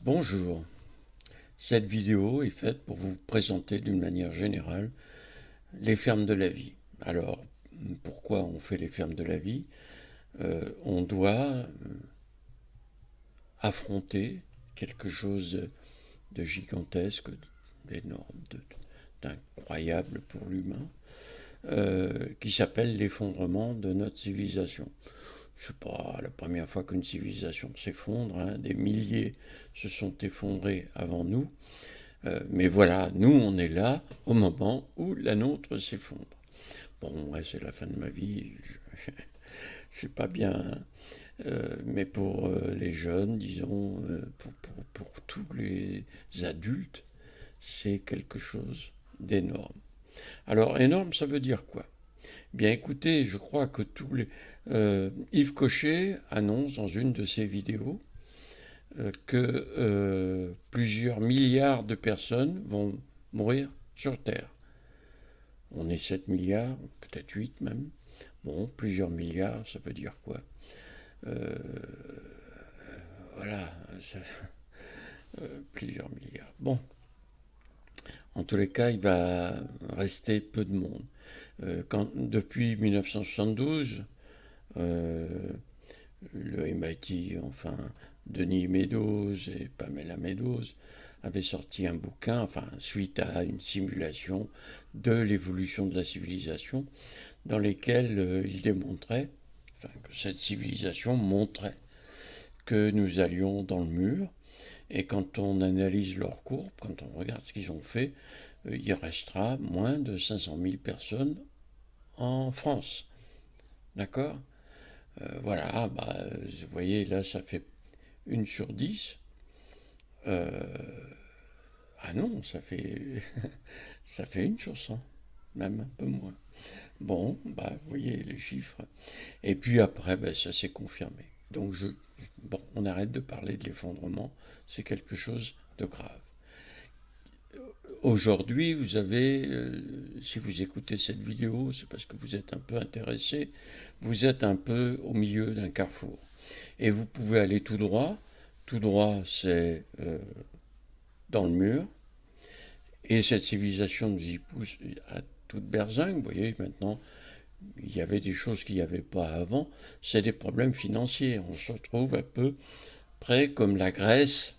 Bonjour, cette vidéo est faite pour vous présenter d'une manière générale les fermes de la vie. Alors, pourquoi on fait les fermes de la vie? On doit affronter quelque chose de gigantesque, d'énorme, d'incroyable pour l'humain, qui s'appelle l'effondrement de notre civilisation. C'est pas la première fois qu'une civilisation s'effondre, hein. Des milliers se sont effondrés avant nous. Mais voilà, nous, on est là au moment où la nôtre s'effondre. Bon, ouais, c'est la fin de ma vie, c'est pas bien, hein. Mais pour les jeunes, disons, pour tous les adultes, c'est quelque chose d'énorme. Alors, énorme, ça veut dire quoi? Bien écoutez, je crois que Yves Cochet annonce dans une de ses vidéos que plusieurs milliards de personnes vont mourir sur Terre. On est 7 milliards, peut-être 8 même. Bon, plusieurs milliards, ça veut dire quoi? Euh, voilà, ça, plusieurs milliards. Bon, en tous les cas, il va rester peu de monde. Depuis 1972, euh, le MIT, enfin Denis Meadows et Pamela Meadows, avaient sorti un bouquin, enfin suite à une simulation de l'évolution de la civilisation, dans lesquels ils démontraient, enfin que cette civilisation montrait que nous allions dans le mur. Et quand on analyse leur courbe, quand on regarde ce qu'ils ont fait, il restera moins de 500 000 personnes en France. D'accord? Voilà, bah, vous voyez, là, ça fait une sur 10. Ah non, ça fait une sur 100, même un peu moins. Bon, bah, vous voyez les chiffres. Et puis après, bah, ça s'est confirmé. Donc, bon, on arrête de parler de l'effondrement, c'est quelque chose de grave. Aujourd'hui, vous avez, si vous écoutez cette vidéo, c'est parce que vous êtes un peu intéressé, vous êtes un peu au milieu d'un carrefour. Et vous pouvez aller tout droit. Tout droit, c'est dans le mur. Et cette civilisation nous y pousse à toute berzingue. Vous voyez, maintenant, il y avait des choses qu'il n'y avait pas avant. C'est des problèmes financiers. On se retrouve un peu près comme la Grèce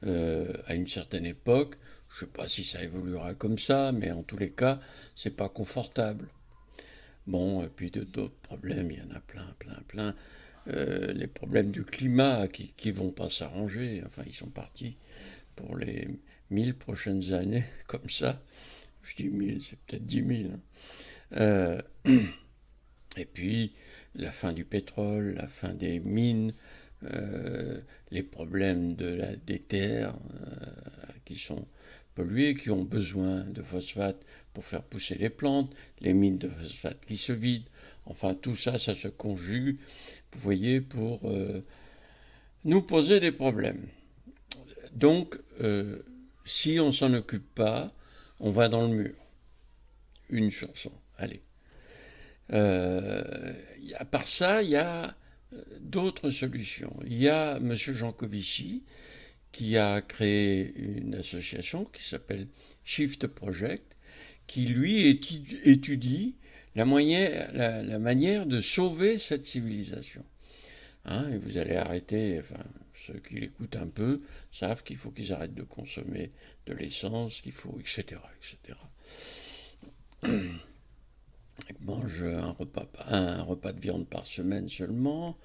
à une certaine époque. Je ne sais pas si ça évoluera comme ça, mais en tous les cas, c'est pas confortable. Bon, et puis d'autres problèmes, il y en a plein, plein, plein. Les problèmes du climat qui vont pas s'arranger. Enfin, ils sont partis pour les 1000 prochaines années, comme ça. Je dis 1000, c'est peut-être 10 000, hein. Euh, et puis, la fin du pétrole, la fin des mines, les problèmes des terres qui sont polluées, qui ont besoin de phosphate pour faire pousser les plantes, les mines de phosphate qui se vident. Enfin, tout ça, ça se conjugue, vous voyez, pour nous poser des problèmes. Donc, si on s'en occupe pas, on va dans le mur. Une chanson, allez. À part ça, il y a d'autres solutions. Il y a M. Jancovici qui a créé une association qui s'appelle Shift Project, qui lui étudie la manière de sauver cette civilisation. Hein, et vous allez arrêter, enfin, ceux qui l'écoutent un peu savent qu'il faut qu'ils arrêtent de consommer de l'essence, qu'il faut, etc., etc. Ils mangent un repas de viande par semaine seulement.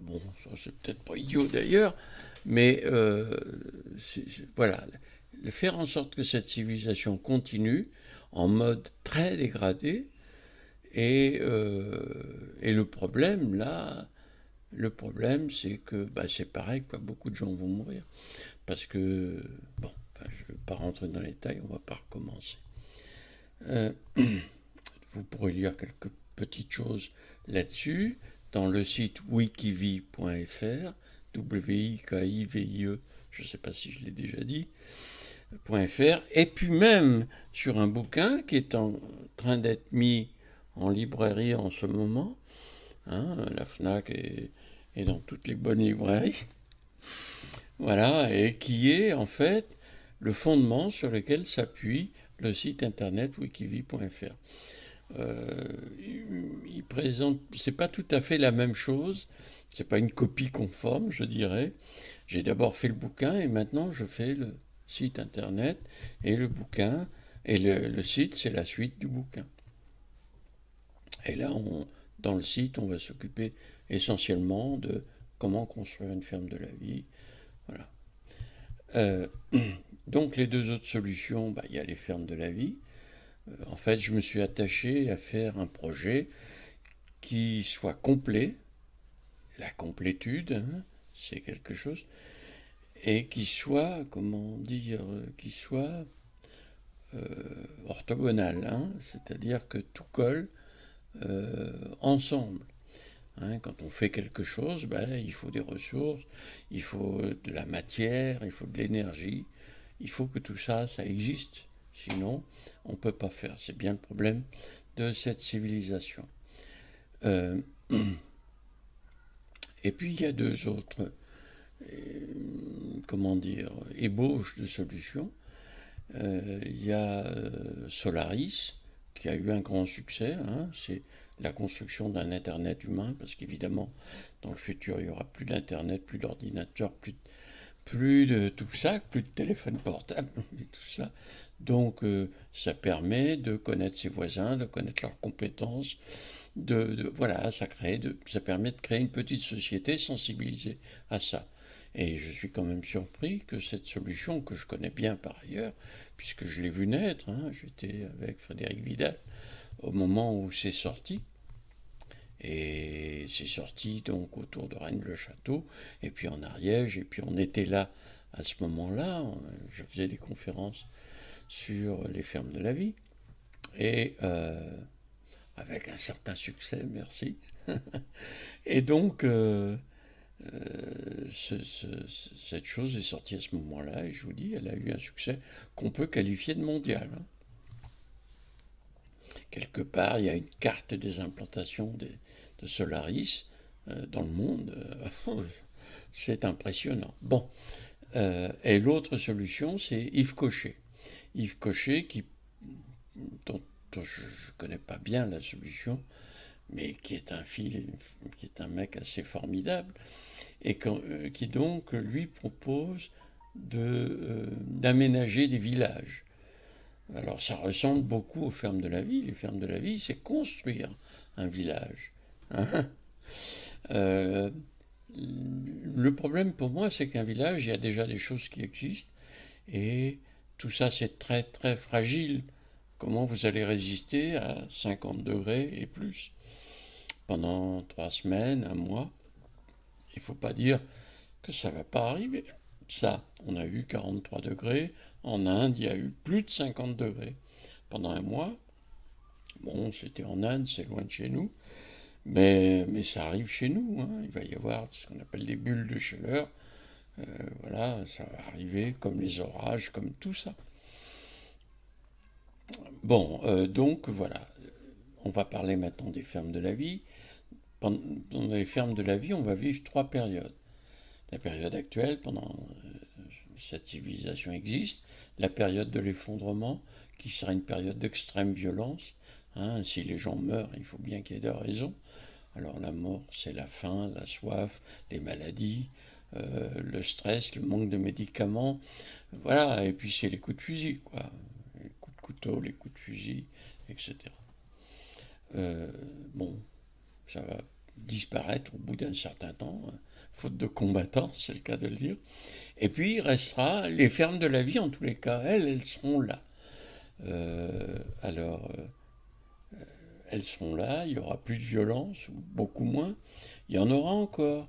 Bon, ça c'est peut-être pas idiot d'ailleurs, mais voilà, faire en sorte que cette civilisation continue en mode très dégradé. Et le problème là, le problème c'est que bah, c'est pareil, quoi, beaucoup de gens vont mourir parce que bon, enfin, je ne vais pas rentrer dans les détails, on ne va pas recommencer. Euh, Vous pourrez lire quelques petites choses là-dessus dans le site wikivie.fr, W-I-K-I-V-I-E, je ne sais pas si je l'ai déjà dit, .fr, et puis même sur un bouquin qui est en train d'être mis en librairie en ce moment, hein, la FNAC est dans toutes les bonnes librairies, Voilà, et qui est en fait le fondement sur lequel s'appuie le site internet wikivi.fr. Il présente, c'est pas tout à fait la même chose, c'est pas une copie conforme, je dirais. J'ai d'abord fait le bouquin et maintenant je fais le site internet et le bouquin, et le site c'est la suite du bouquin. Et là, dans le site, on va s'occuper essentiellement de comment construire une ferme de la vie. Voilà. Euh, donc les deux autres solutions, bah, il y a les fermes de la vie. En fait, je me suis attaché à faire un projet qui soit complet, la complétude, hein, c'est quelque chose, et qui soit, comment dire, qui soit orthogonal, hein, c'est-à-dire que tout colle ensemble. Hein, quand on fait quelque chose, ben, il faut des ressources, il faut de la matière, il faut de l'énergie, il faut que tout ça, ça existe. Sinon, on ne peut pas faire. C'est bien le problème de cette civilisation. Euh, et puis, il y a deux autres, comment dire, ébauches de solutions. Il y a Solaris, qui a eu un grand succès. Hein, c'est la construction d'un Internet humain, parce qu'évidemment, dans le futur, il n'y aura plus d'Internet, plus d'ordinateur, plus de tout ça, plus de téléphone portable, tout ça. Donc, ça permet de connaître ses voisins, de connaître leurs compétences, voilà, ça permet de créer une petite société sensibilisée à ça. Et je suis quand même surpris que cette solution, que je connais bien par ailleurs, puisque je l'ai vu naître, hein, j'étais avec Frédéric Vidal au moment où c'est sorti, et c'est sorti donc autour de Rennes-le-Château, et puis en Ariège, et puis on était là à ce moment-là, je faisais des conférences sur les fermes de la vie, et avec un certain succès, merci. Et donc, cette chose est sortie à ce moment-là, et je vous dis, elle a eu un succès qu'on peut qualifier de mondial. Hein. Quelque part, il y a une carte des implantations de Solaris dans le monde. C'est impressionnant. Bon, et l'autre solution, c'est Yves Cochet. Yves Cochet, dont je ne connais pas bien la solution, mais qui est qui est un mec assez formidable, et qui donc lui propose d'aménager des villages. Alors ça ressemble beaucoup aux fermes de la vie. Les fermes de la vie, c'est construire un village. Hein. Euh, le problème pour moi, c'est qu'un village, il y a déjà des choses qui existent et tout ça, c'est très très fragile. Comment vous allez résister à 50 degrés et plus pendant 3 semaines, un mois? Il ne faut pas dire que ça ne va pas arriver. Ça, on a eu 43 degrés. En Inde, il y a eu plus de 50 degrés pendant un mois. Bon, c'était en Inde, c'est loin de chez nous. Mais ça arrive chez nous. Hein. Il va y avoir ce qu'on appelle des bulles de chaleur. Voilà, ça va arriver comme les orages, comme tout ça. Bon, donc voilà. On va parler maintenant des fermes de la vie. Pendant les fermes de la vie, on va vivre 3 périodes. La période actuelle, pendant cette civilisation existe, la période de l'effondrement, qui sera une période d'extrême violence. Hein, si les gens meurent, il faut bien qu'il y ait de raisons. Alors la mort, c'est la faim, la soif, les maladies, le stress, le manque de médicaments. Voilà, et puis c'est les coups de fusil, quoi. Les coups de couteau, les coups de fusil, etc. Euh, bon, ça va disparaître au bout d'un certain temps, hein, faute de combattants, c'est le cas de le dire. Et puis il restera les fermes de la vie, en tous les cas, elles seront là. Alors, elles seront là, il y aura plus de violence, ou beaucoup moins. Il y en aura encore.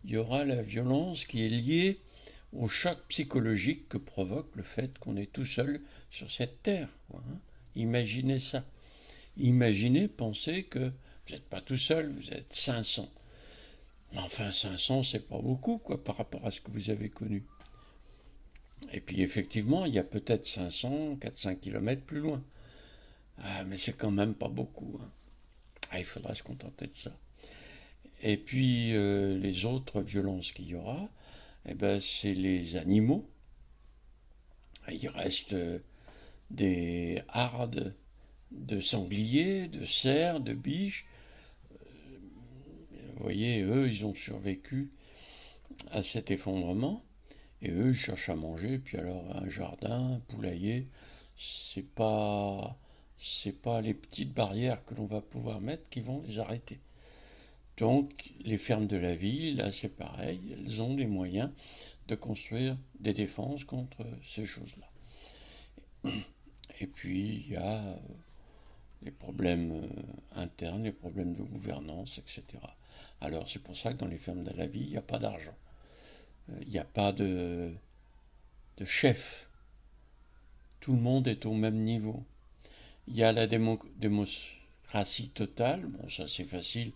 Il y aura la violence qui est liée au choc psychologique que provoque le fait qu'on est tout seul sur cette terre. Quoi, hein. Imaginez ça. Imaginez, pensez que vous n'êtes pas tout seul, vous êtes 500. Mais enfin, 500, c'est pas beaucoup, quoi, par rapport à ce que vous avez connu. Et puis, effectivement, il y a peut-être 500, 400 kilomètres plus loin. Ah, mais c'est quand même pas beaucoup. Hein. Ah, il faudra se contenter de ça. Et puis, les autres violences qu'il y aura, eh ben, c'est les animaux. Il reste des hardes de sangliers, de cerfs, de biches. Vous voyez, eux, ils ont survécu à cet effondrement. Et eux, ils cherchent à manger. Puis alors, un jardin, un poulailler, c'est pas, c'est pas les petites barrières que l'on va pouvoir mettre qui vont les arrêter. Donc, les fermes de la ville, là, c'est pareil. Elles ont les moyens de construire des défenses contre ces choses-là. Et puis, il y a les problèmes internes, les problèmes de gouvernance, etc. Alors, c'est pour ça que dans les fermes de la ville, il n'y a pas d'argent. Il n'y a pas de chef. Tout le monde est au même niveau. Il y a la démocratie totale. Bon, ça c'est facile,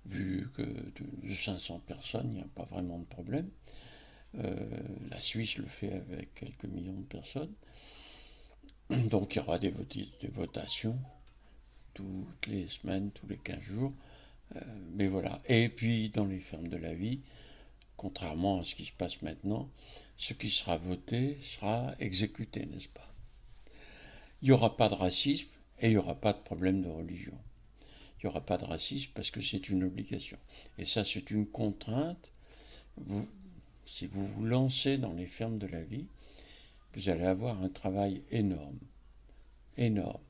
vu que de 500 personnes, il n'y a pas vraiment de problème. La Suisse le fait avec quelques millions de personnes. Donc il y aura des votations toutes les semaines, tous les 15 jours. Mais voilà. Et puis dans les fermes de la vie, contrairement à ce qui se passe maintenant, ce qui sera voté sera exécuté, n'est-ce pas? Il n'y aura pas de racisme et il n'y aura pas de problème de religion. Il n'y aura pas de racisme parce que c'est une obligation. Et ça, c'est une contrainte. Vous, si vous vous lancez dans les fermes de la vie, vous allez avoir un travail énorme. Énorme.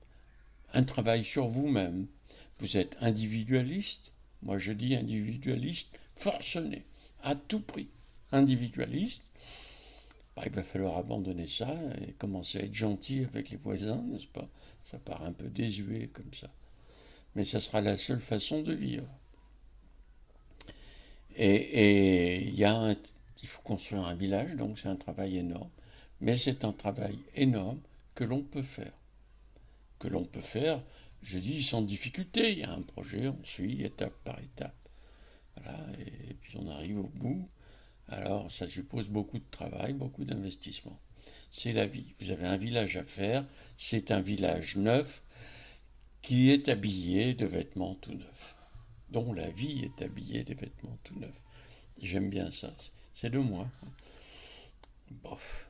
Un travail sur vous-même. Vous êtes individualiste. Moi, je dis individualiste forcené, à tout prix. Individualiste. Bah, il va falloir abandonner ça et commencer à être gentil avec les voisins, n'est-ce pas? Ça paraît un peu désuet comme ça. Mais ça sera la seule façon de vivre. Et il faut construire un village, donc c'est un travail énorme. Mais c'est un travail énorme que l'on peut faire. Que l'on peut faire, je dis, sans difficulté. Il y a un projet, on suit étape par étape. Voilà, et puis on arrive au bout. Alors ça suppose beaucoup de travail, beaucoup d'investissement. C'est la vie. Vous avez un village à faire, c'est un village neuf qui est habillé de vêtements tout neufs, dont la vie est habillée de vêtements tout neufs. J'aime bien ça. C'est de moi. Bof.